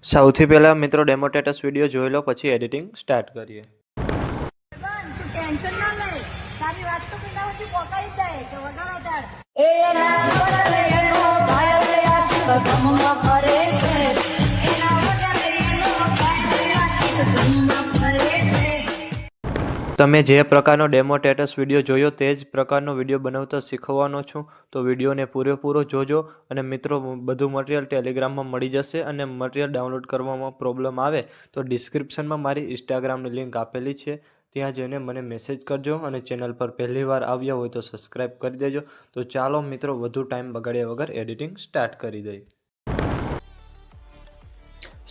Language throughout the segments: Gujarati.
સૌથી પહેલાં મિત્રો ડેમો સ્ટેટસ વિડીયો જોઈ લો, પછી એડિટિંગ સ્ટાર્ટ કરીએ. તું ટેન્શન ના લે, તારી વાત તો પેલા સુધી પહોંચાડી જ જાય કે વગાડો તાર. એ ના બદલે એનો ભાઈ આશિક ગમમાં ફરે છે, એના બદલે એનો ભાઈ આશિક ગમમાં ફરે છે. તમે જે પ્રકારનો ડેમો સ્ટેટસ વિડીયો જોયો તે જ પ્રકારનો વિડીયો બનાવતા શીખવાનો છું, તો વિડીયોને પૂરેપૂરો જોજો. અને મિત્રો, બધું મટીરિયલ ટેલિગ્રામમાં મળી જશે. અને મટીરિયલ ડાઉનલોડ કરવામાં પ્રોબ્લેમ આવે તો ડિસ્ક્રિપ્શનમાં મારી ઇન્સ્ટાગ્રામની લિંક આપેલી છે, ત્યાં જઈને મને મેસેજ કરજો. અને ચેનલ પર પહેલી વાર આવ્યા હોય તો સબસ્ક્રાઈબ કરી દેજો. તો ચાલો મિત્રો, વધુ ટાઈમ બગાડ્યા વગર એડિટિંગ સ્ટાર્ટ કરી દઈએ.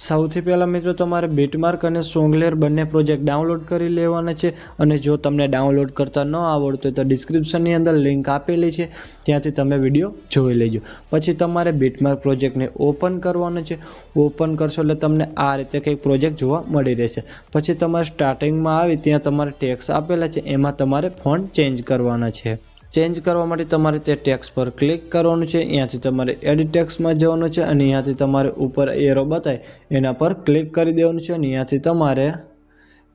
સૌથી પહેલાં મિત્રો, તમારે બીટમાર્ક અને સોંગલેર બંને પ્રોજેક્ટ ડાઉનલોડ કરી લેવાના છે. અને જો તમને ડાઉનલોડ કરતા ન આવડતું તો ડિસ્ક્રિપ્શનની અંદર લિંક આપેલી છે, ત્યાંથી તમે વિડીયો જોઈ લેજો. પછી તમારે બીટમાર્ક પ્રોજેક્ટને ઓપન કરવાનો છે. ઓપન કરશો એટલે તમને આ રીતે કંઈક પ્રોજેક્ટ જોવા મળી રહેશે. પછી તમારે સ્ટાર્ટિંગમાં આવી ત્યાં તમારે ટેક્સ આપેલા છે, એમાં તમારે ફોન્ટ ચેન્જ કરવાના છે. ચેન્જ કરવા માટે તમારે તે ટેક્સ પર ક્લિક કરવાનું છે. અહીંયાથી તમારે એડિટ ટેક્સમાં જવાનું છે અને અહીંયાથી તમારે ઉપર એરો બતાય એના પર ક્લિક કરી દેવાનું છે. અને અહીંયાથી તમારે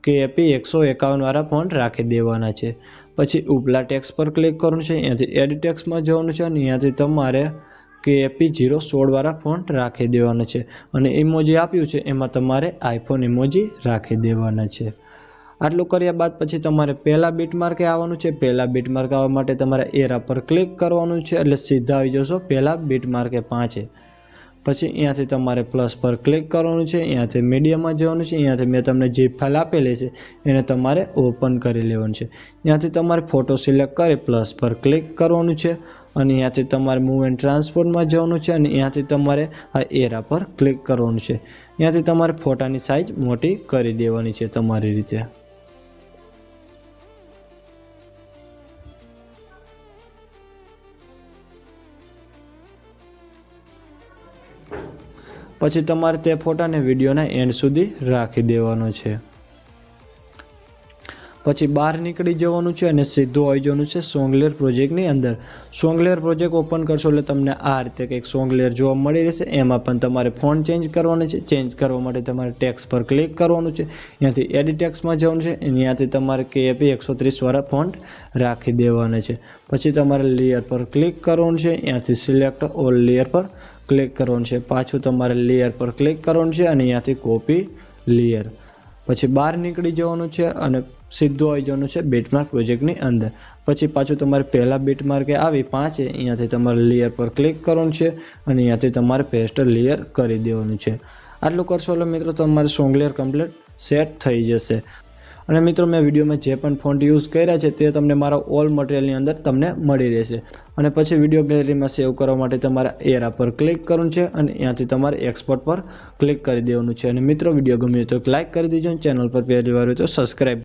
KAP 151 વાળા ફોન્ટ રાખી દેવાના છે. પછી ઉપલા ટેક્સ પર ક્લિક કરવાનું છે. અહીંયાથી એડિટ ટેક્સમાં જવાનું છે અને અહીંયાથી તમારે KAP 016 વાળા ફોન્ટ રાખી દેવાના છે. અને ઇમોજી આપ્યું છે એમાં તમારે આઈફોન ઇમોજી રાખી દેવાના છે. આટલું કર્યા બાદ પછી તમારે પહેલાં બીટમાર્કે આવવાનું છે. પહેલાં બીટમાર્ક આવવા માટે તમારે એરા પર ક્લિક કરવાનું છે, એટલે સીધા આવી જશો પહેલાં બીટમાર્કે 5. પછી અહીંયાથી તમારે પ્લસ પર ક્લિક કરવાનું છે. અહીંયાથી મીડિયામાં જવાનું છે. અહીંયાથી મેં તમને જે ફાઇલ આપેલી છે એને તમારે ઓપન કરી લેવાનું છે. અહીંયાથી તમારે ફોટો સિલેક્ટ કરી પ્લસ પર ક્લિક કરવાનું છે. અને અહીંયાથી તમારે મૂવ એન્ડ ટ્રાન્સપોર્ટમાં જવાનું છે. અને અહીંયાથી તમારે આ એરા પર ક્લિક કરવાનું છે. અહીંયાથી તમારે ફોટાની સાઇઝ મોટી કરી દેવાની છે તમારી રીતે. પછી તમારે તે ફોટાને વિડીયોના એન્ડ સુધી રાખી દેવાનો છે. પછી બહાર નીકળી જવાનું છે અને સીધું આવી જવાનું છે સોંગલેર પ્રોજેક્ટની અંદર. સોંગલેર પ્રોજેક્ટ ઓપન કરશો એટલે તમને આ રીતે કંઈક સોંગલેર જોવા મળી રહેશે. એમાં પણ તમારે ફોન્ટ ચેન્જ કરવાનો છે. ચેન્જ કરવા માટે તમારે ટેક્સ પર ક્લિક કરવાનું છે. અહીંયાથી એડિટ ટેક્સમાં જવાનું છે. અહીંયાથી તમારે KAP 130 વાળા ફોન્ટ રાખી દેવાના છે. પછી તમારે લેયર પર ક્લિક કરવાનું છે. અહીંયાથી સિલેક્ટ ઓલ લેયર પર ક્લિક કરવાનું છે. પાછું તમારે લેયર પર ક્લિક કરવાનું છે અને અહીંયાથી કોપી લેયર. પછી બહાર નીકળી જવાનું છે અને સીધું આવી જવાનું છે બીટમાર્ક પ્રોજેક્ટની અંદર. પછી પાછું તમારે પહેલાં બીટમાર્કે આવી 5 અહીંયાથી તમારે લેયર પર ક્લિક કરવાનું છે અને અહીંયાથી તમારે પેસ્ટ લેયર કરી દેવાનું છે. આટલું કરશો એટલે મિત્રો તમારે સોંગલેર કમ્પ્લીટ સેટ થઈ જશે. અને મિત્રો, મેં વિડીયોમાં જે પણ ફોન્ટ યુઝ કર્યા છે તે તમને મારા ઓલ મટીરિયલની અંદર તમને મળી રહેશે. અને પછી વિડીયો ગેલેરીમાં સેવ કરવા માટે તમારે એરા પર ક્લિક કરવાનું છે અને અહીંયાથી તમારે એક્સપોર્ટ પર ક્લિક કરી દેવાનું છે. અને મિત્રો, વિડીયો ગમ્યો તો લાઇક કરી દેજો. ચેનલ પર પહેલી વાર હોય તો સબસ્ક્રાઈબ